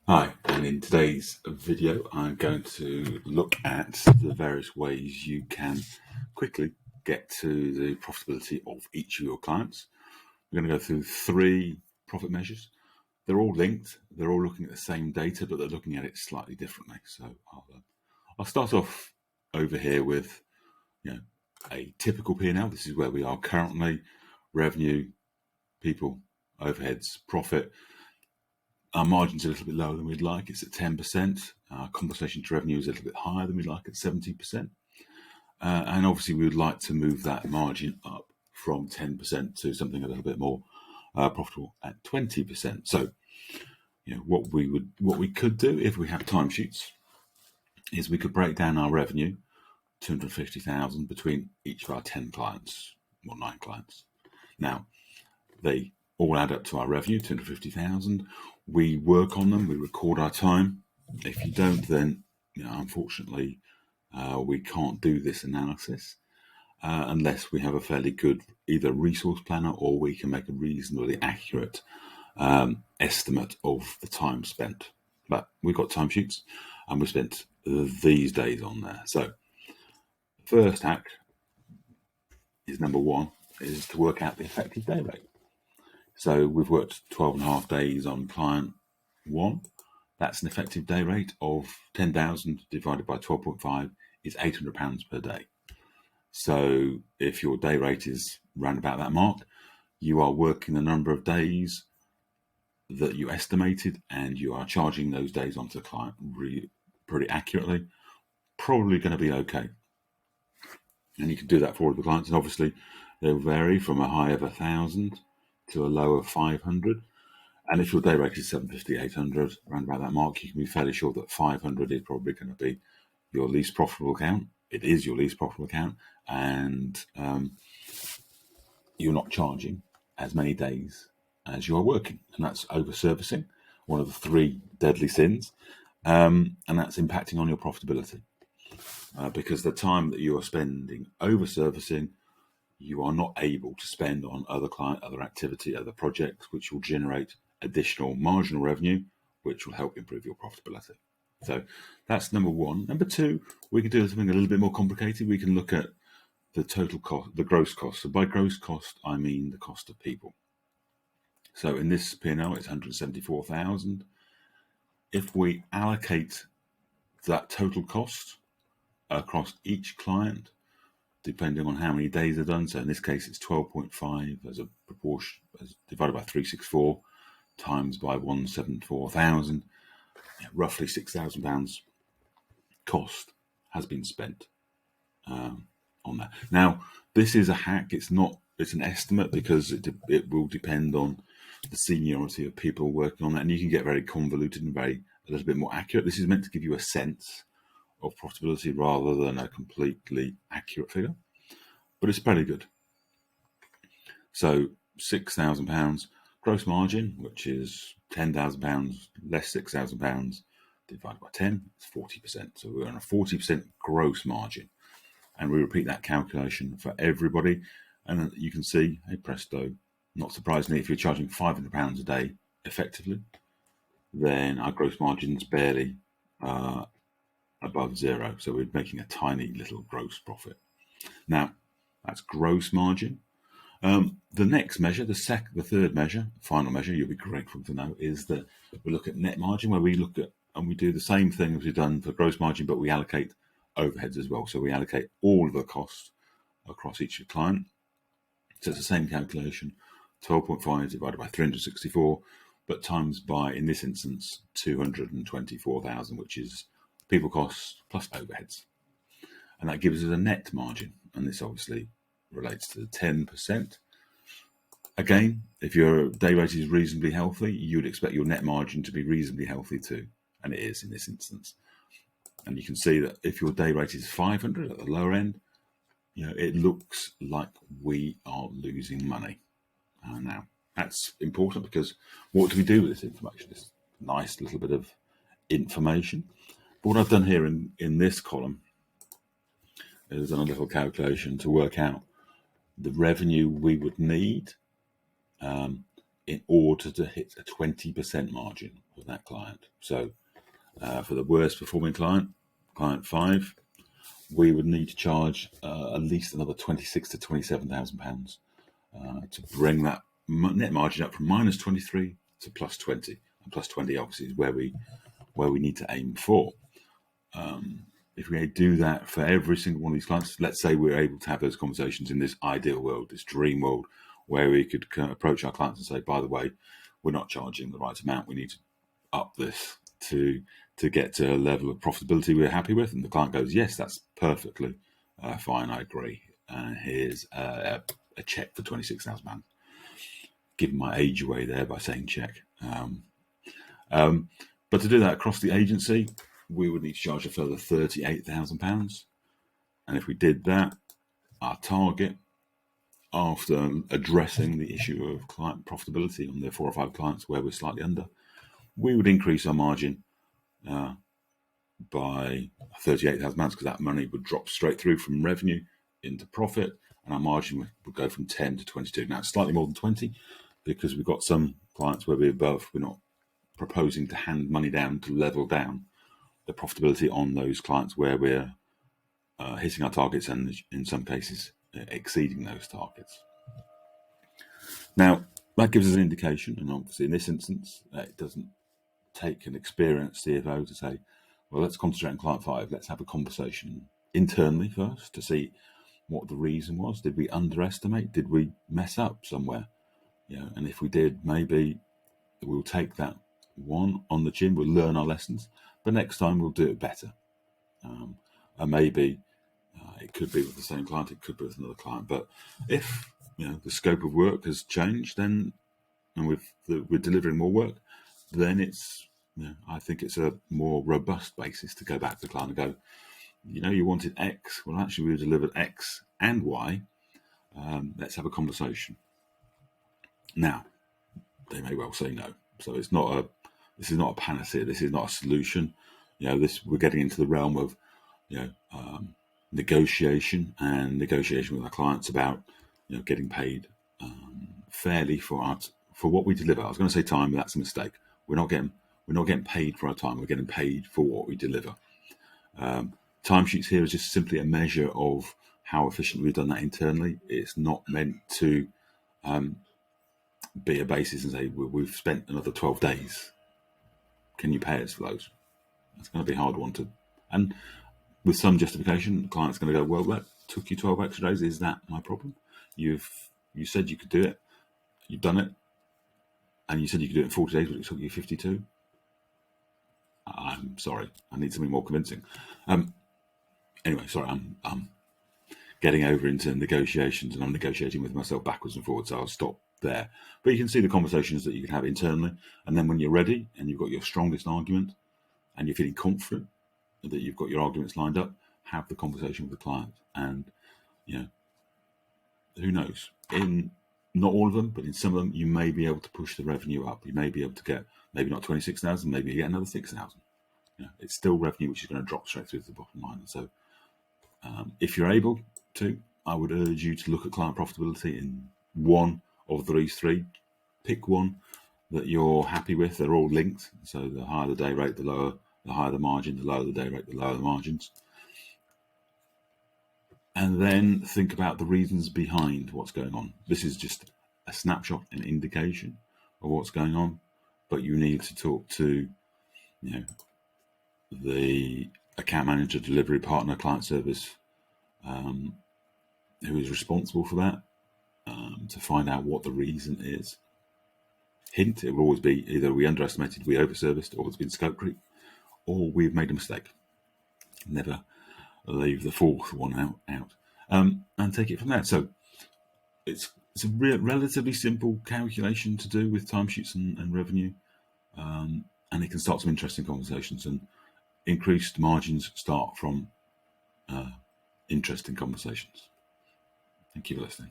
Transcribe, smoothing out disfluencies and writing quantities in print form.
Hi, and in today's video I'm going to look at the various ways you can quickly get to the profitability of each of your clients. We're going to go through 3 profit measures. They're all linked, they're all looking at the same data, but they're looking at it slightly differently. So I'll start off over here with a typical P&L. This is where we are currently: revenue, people, overheads, profit. Our margin's a little bit lower than we'd like. It's at 10%. Our compensation to revenue is a little bit higher than we'd like at 70%. And obviously we would like to move that margin up from 10% to something a little bit more profitable at 20%. So, what we could do if we have timesheets is we could break down our revenue, 250,000, between each of our 10 clients or 9 clients. Now, they all add up to our revenue, 250,000. We work on them, we record our time. If you don't, then unfortunately we can't do this analysis unless we have a fairly good either resource planner, or we can make a reasonably accurate estimate of the time spent. But we've got timesheets and we spent these days on there. So first hack is number 1, is to work out the effective day rate. So we've worked 12.5 days on client 1. That's an effective day rate of 10,000 divided by 12.5 is £800 per day. So if your day rate is round about that mark, you are working the number of days that you estimated, and you are charging those days onto the client pretty accurately. Probably going to be okay. And you can do that for all of the clients. And obviously they'll vary from a high of 1,000 to a low of 500. And if your day rate is 750, 800, around about that mark, you can be fairly sure that 500 is probably going to be your least profitable account. It is your least profitable account, and you're not charging as many days as you are working. And that's over-servicing, one of the 3 deadly sins, and that's impacting on your profitability. Because the time that you are spending over-servicing, you are not able to spend on other activity, other projects, which will generate additional marginal revenue, which will help improve your profitability. So that's number 1. Number 2, we can do something a little bit more complicated. We can look at the total cost, the gross cost. So by gross cost, I mean the cost of people. So in this P&L, it's 174,000. If we allocate that total cost across each client, depending on how many days are done. So in this case, it's 12.5 as a proportion, as divided by 364 times by 174,000. Roughly £6,000 cost has been spent on that. Now, this is a hack. It's an estimate, because it will depend on the seniority of people working on that, and you can get very convoluted and a little bit more accurate. This is meant to give you a sense of profitability rather than a completely accurate figure, but it's pretty good. So £6,000 gross margin, which is £10,000 less £6,000 divided by 10, it's 40%. So we're on a 40% gross margin, and we repeat that calculation for everybody, and you can see, hey presto, not surprisingly, if you're charging £500 a day effectively, then our gross margin's barely above 0. So we're making a tiny little gross profit. Now, that's gross margin. The next measure, the third measure, final measure, you'll be grateful to know, is that we look at net margin, where we look at, and we do the same thing as we've done for gross margin, but we allocate overheads as well. So we allocate all of the costs across each client. So it's the same calculation, 12.5 divided by 364, but times by, in this instance, 224,000, which is people costs plus overheads. And that gives us a net margin. And this obviously relates to the 10%. Again, if your day rate is reasonably healthy, you would expect your net margin to be reasonably healthy too. And it is in this instance. And you can see that if your day rate is 500 at the lower end, it looks like we are losing money. Now, that's important, because what do we do with this information? This nice little bit of information. But what I've done here in this column is done a little calculation to work out the revenue we would need in order to hit a 20% margin. with that client. So for the worst performing client, client 5, we would need to charge at least another £26,000 to £27,000 to bring that net margin up from -23 to +20. And +20 obviously is where we need to aim for. If we do that for every single one of these clients, let's say we're able to have those conversations in this ideal world, this dream world, where we could approach our clients and say, by the way, we're not charging the right amount. We need to up this to get to a level of profitability we're happy with. And the client goes, yes, that's perfectly fine. I agree. Here's a check for £26,000. Giving my age away there by saying check. But to do that across the agency, we would need to charge a further £38,000. And if we did that, our target, after addressing the issue of client profitability on the 4 or 5 clients where we're slightly under, we would increase our margin by £38,000 because that money would drop straight through from revenue into profit, and our margin would go from 10 to 22. Now, it's slightly more than 20 because we've got some clients where we're above. We're not proposing to hand money down to level down the profitability on those clients where we're hitting our targets and in some cases exceeding those targets. Now, that gives us an indication, and obviously in this instance, it doesn't take an experienced CFO to say, well, let's concentrate on client 5. Let's have a conversation internally first to see what the reason was. Did we underestimate? Did we mess up somewhere? And if we did, maybe we'll take that one on the chin. We'll learn our lessons, but next time we'll do it better. And maybe it could be with the same client, it could be with another client. But if the scope of work has changed, then and we're delivering more work, then it's I think it's a more robust basis to go back to the client and go, you wanted X. Well, actually, we delivered X and Y. Let's have a conversation. Now, they may well say no. So this is not a panacea. This is not a solution. We're getting into the realm of negotiation with our clients about getting paid fairly for what we deliver. I was going to say time, but that's a mistake. We're not getting paid for our time. We're getting paid for what we deliver. Timesheets here is just simply a measure of how efficient we've done that internally. It's not meant to be a basis and say, we've spent another 12 days. Can you pay us for those? That's going to be a hard one to. And with some justification, the client's going to go, well, that took you 12 extra days. Is that my problem? You said you could do it. You've done it. And you said you could do it in 40 days, but it took you 52. I'm sorry. I need something more convincing. Anyway, sorry. I'm getting over into negotiations, and I'm negotiating with myself backwards and forwards, so I'll stop there. But you can see the conversations that you can have internally, and then when you're ready and you've got your strongest argument and you're feeling confident that you've got your arguments lined up, have the conversation with the client. And who knows, in not all of them, but in some of them, you may be able to push the revenue up. You may be able to get maybe not 26,000, maybe you get another 6,000. It's still revenue which is going to drop straight through to the bottom line. And so if you're able to, I would urge you to look at client profitability in one of these 3. Pick one that you're happy with. They're all linked. So the higher the day rate, the higher the margin, the lower the day rate, the lower the margins. And then think about the reasons behind what's going on. This is just a snapshot, an indication of what's going on, but you need to talk to, the account manager, delivery partner, client service, who is responsible for that, to find out what the reason is. Hint, it will always be either we underestimated, we overserviced, or there's been scope creep, or we've made a mistake. Never leave the fourth one out, and take it from there. So it's a relatively simple calculation to do with timesheets and revenue, and it can start some interesting conversations, and increased margins start from interesting conversations. Thank you for listening.